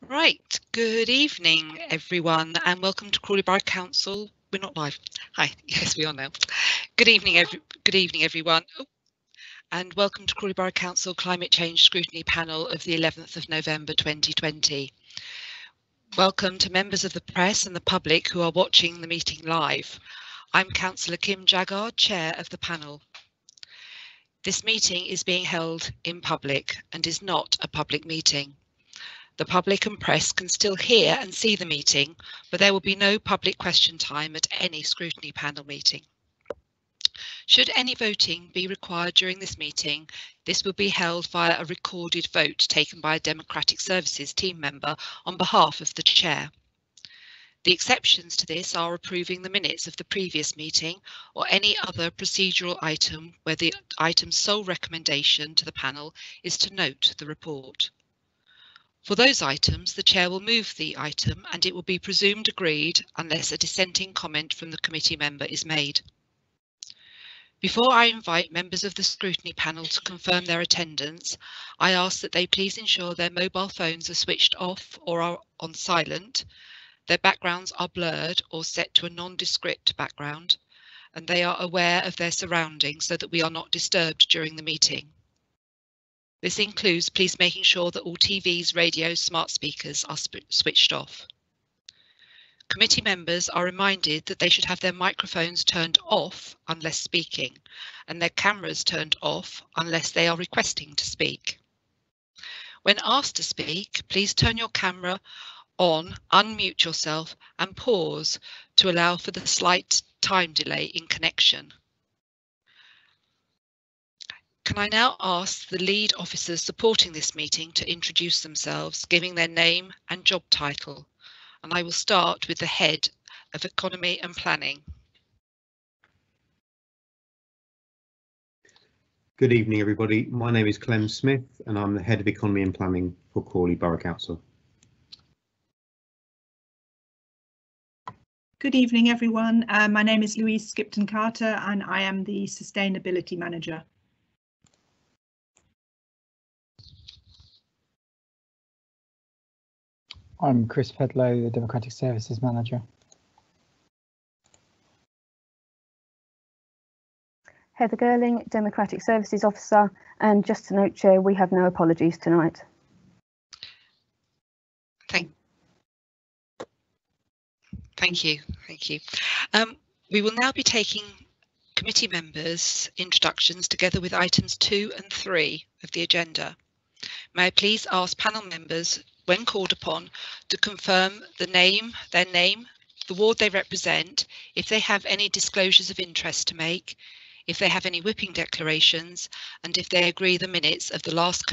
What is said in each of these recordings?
Right, good evening everyone and welcome to Crawley Borough Council. We're not live. Hi, yes we are now. Good evening everyone. And welcome to Crawley Borough Council Climate Change Scrutiny Panel of the 11th of November 2020. Welcome to members of the press and the public who are watching the meeting live. I'm Councillor Kim Jaggard, Chair of the panel. This meeting is being held in public and is not a public meeting. The public and press can still hear and see the meeting, but there will be no public question time at any scrutiny panel meeting. Should any voting be required during this meeting, this will be held via a recorded vote taken by a Democratic Services team member on behalf of the chair. The exceptions to this are approving the minutes of the previous meeting or any other procedural item where the item's sole recommendation to the panel is to note the report. For those items, the Chair will move the item and it will be presumed agreed unless a dissenting comment from the committee member is made. Before I invite members of the scrutiny panel to confirm their attendance, I ask that they please ensure their mobile phones are switched off or are on silent, their backgrounds are blurred or set to a nondescript background, and they are aware of their surroundings so that we are not disturbed during the meeting. This includes please making sure that all TVs, radios, smart speakers are switched off. Committee members are reminded that they should have their microphones turned off unless speaking, and their cameras turned off unless they are requesting to speak. When asked to speak, please turn your camera on, unmute yourself and pause to allow for the slight time delay in connection. Can I now ask the lead officers supporting this meeting to introduce themselves, giving their name and job title? And I will start with the Head of Economy and Planning. Good evening, everybody. My name is Clem Smith and I'm the Head of Economy and Planning for Crawley Borough Council. Good evening, everyone. My name is Louise Skipton-Carter and I am the Sustainability Manager. I'm Chris Pedlow, the Democratic Services Manager. Heather Girling, Democratic Services Officer, and just to note, Chair, we have no apologies tonight. Thank you. We will now be taking committee members' introductions together with items 2 and 3 of the agenda. May I please ask panel members, when called upon, to confirm their name, the ward they represent, if they have any disclosures of interest to make, if they have any whipping declarations, and if they agree the minutes of the last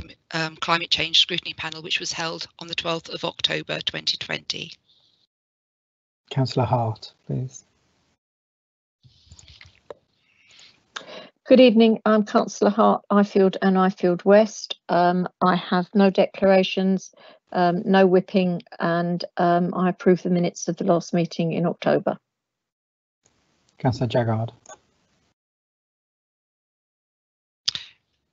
climate change scrutiny panel, which was held on the 12th of October 2020. Councillor Hart, please. Good evening, I'm Councillor Hart, Ifield and Ifield West. I have no declarations, no whipping, and I approve the minutes of the last meeting in October. Councillor Jaggard.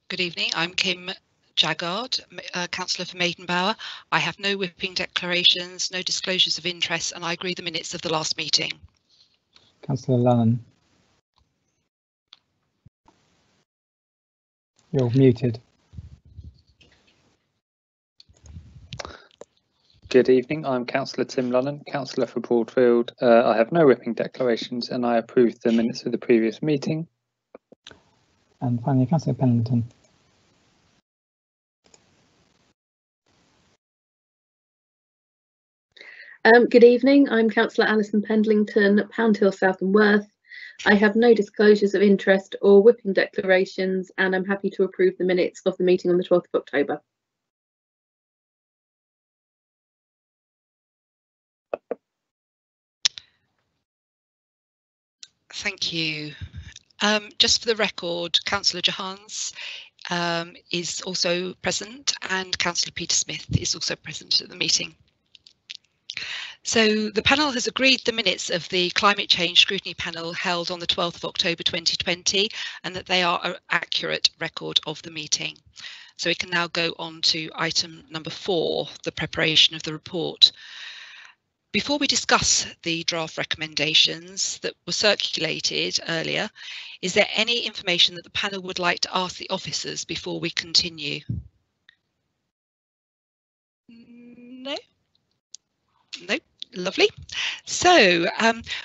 Good evening, I'm Kim Jaggard, Councillor for Maidenbower. I have no whipping declarations, no disclosures of interest, and I agree the minutes of the last meeting. Councillor Lunnan. You're muted. Good evening, I'm Councillor Tim Lunnan, Councillor for Broadfield. I have no whipping declarations and I approve the minutes of the previous meeting. And finally, Councillor Pennington. Good evening, I'm Councillor Alison Pendlington, Pound Hill South and Worth. I have no disclosures of interest or whipping declarations and I'm happy to approve the minutes of the meeting on the 12th of October. Thank you. Just for the record, Councillor Jahans is also present and Councillor Peter Smith is also present at the meeting. So the panel has agreed the minutes of the climate change scrutiny panel held on the 12th of October 2020 and that they are an accurate record of the meeting. So we can now go on to item number 4, the preparation of the report. Before we discuss the draft recommendations that were circulated earlier, is there any information that the panel would like to ask the officers before we continue? No? No? Lovely. So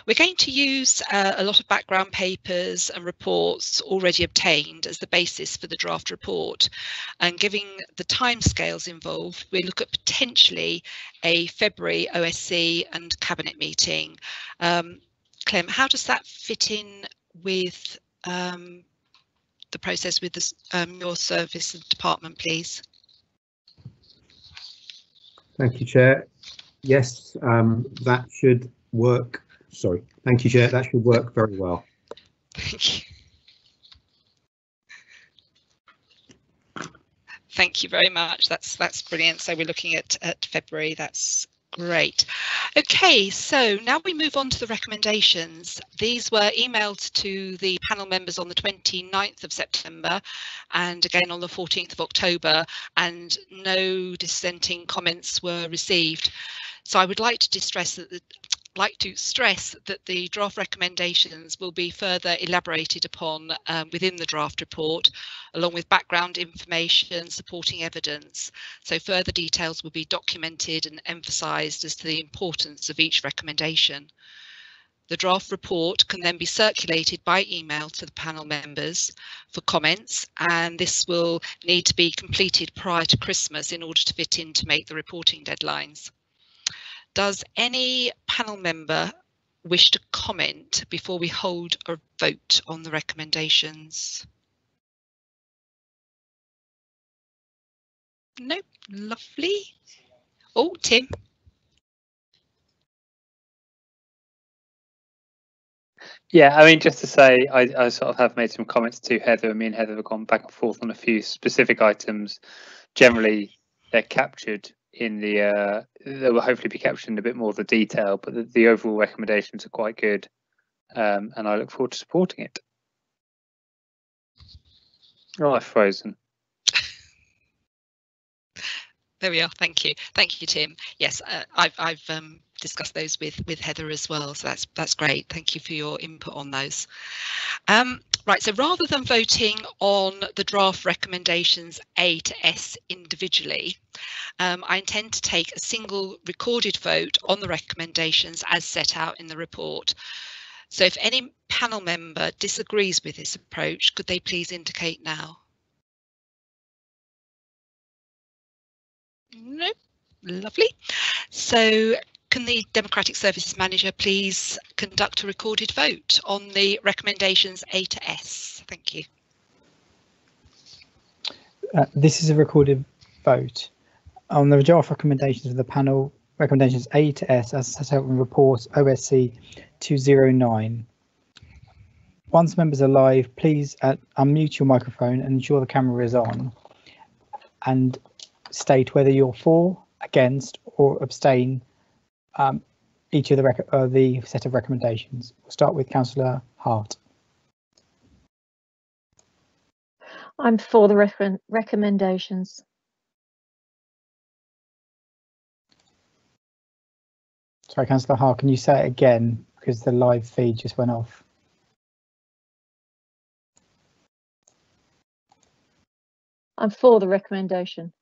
we're going to use a lot of background papers and reports already obtained as the basis for the draft report, and given the timescales involved, we look at potentially a February OSC and cabinet meeting. Clem, how does that fit in with the process with this, your service and department, please? Thank you, Chair. Yes, that should work. Sorry. Thank you, Chair. That should work very well. Thank you. Thank you very much. That's brilliant. So we're looking at February. That's great. Okay, so now we move on to the recommendations. These were emailed to the panel members on the 29th of September and again on the 14th of October, and no dissenting comments were received. So I would like to stress that the draft recommendations will be further elaborated upon within the draft report, along with background information, supporting evidence. So further details will be documented and emphasised as to the importance of each recommendation. The draft report can then be circulated by email to the panel members for comments, and this will need to be completed prior to Christmas in order to fit in to make the reporting deadlines. Does any panel member wish to comment before we hold a vote on the recommendations? No, lovely. Oh, Tim. Yeah, I mean, just to say, I sort of have made some comments to Heather, and me and Heather have gone back and forth on a few specific items. Generally, they're captured in the, they will hopefully be captured in a bit more of the detail, but the overall recommendations are quite good, and I look forward to supporting it. Oh, I've frozen. There we are. Thank you. Thank you, Tim. Yes, I've discussed those with Heather as well, so that's great. Thank you for your input on those. Right, so rather than voting on the draft recommendations A to S individually, I intend to take a single recorded vote on the recommendations as set out in the report. So if any panel member disagrees with this approach, could they please indicate now? No, lovely. So can the Democratic Services Manager please conduct a recorded vote on the recommendations A to S? Thank you. This is a recorded vote on the draft recommendations of the panel, recommendations A to S as set out in report OSC 209. Once members are live, please unmute your microphone and ensure the camera is on, and state whether you're for, against or abstain each of the set of recommendations. We'll start with Councillor Hart. I'm for the recommendations. Sorry, Councillor Hart, can you say it again because the live feed just went off? I'm for the recommendation.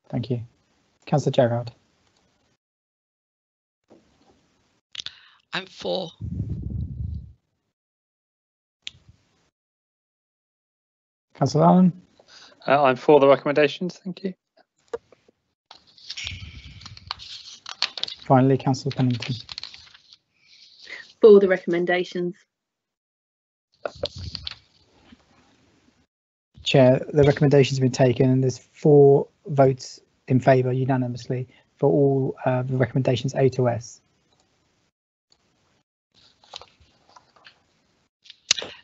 Thank you. Councillor Gerard. I'm for. Councillor Allen. I'm for the recommendations. Thank you. Finally, Councillor Pennington. For the recommendations. Chair, the recommendations have been taken and there's 4 votes in favour unanimously for all the recommendations A to S.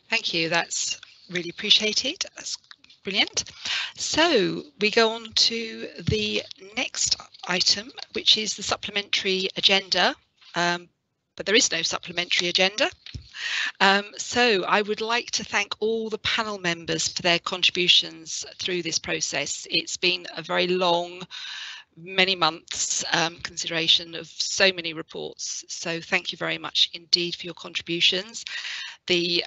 Thank you, that's really appreciated. That's brilliant. So we go on to the next item, which is the supplementary agenda, but there is no supplementary agenda. So I would like to thank all the panel members for their contributions through this process. It's been a very long, many months consideration of so many reports. So thank you very much indeed for your contributions. The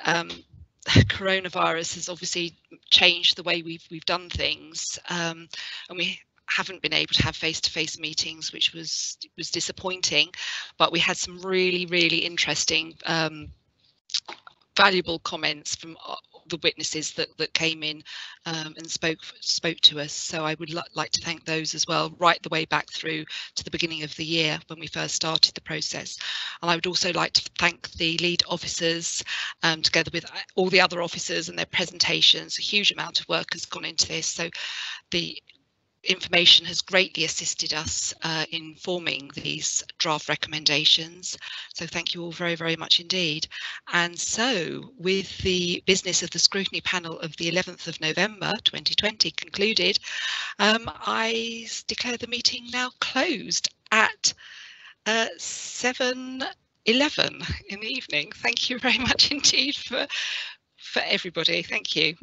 coronavirus has obviously changed the way we've done things, and we haven't been able to have face-to-face meetings, which was disappointing, but we had some really interesting valuable comments from the witnesses that came in and spoke to us. So I would like to thank those as well, right the way back through to the beginning of the year when we first started the process. And I would also like to thank the lead officers, together with all the other officers and their presentations. A huge amount of work has gone into this. So the information has greatly assisted us in forming these draft recommendations. So thank you all very much indeed. And so with the business of the scrutiny panel of the 11th of November 2020 concluded, I declare the meeting now closed at 7:11 in the evening. Thank you very much indeed for everybody. Thank you.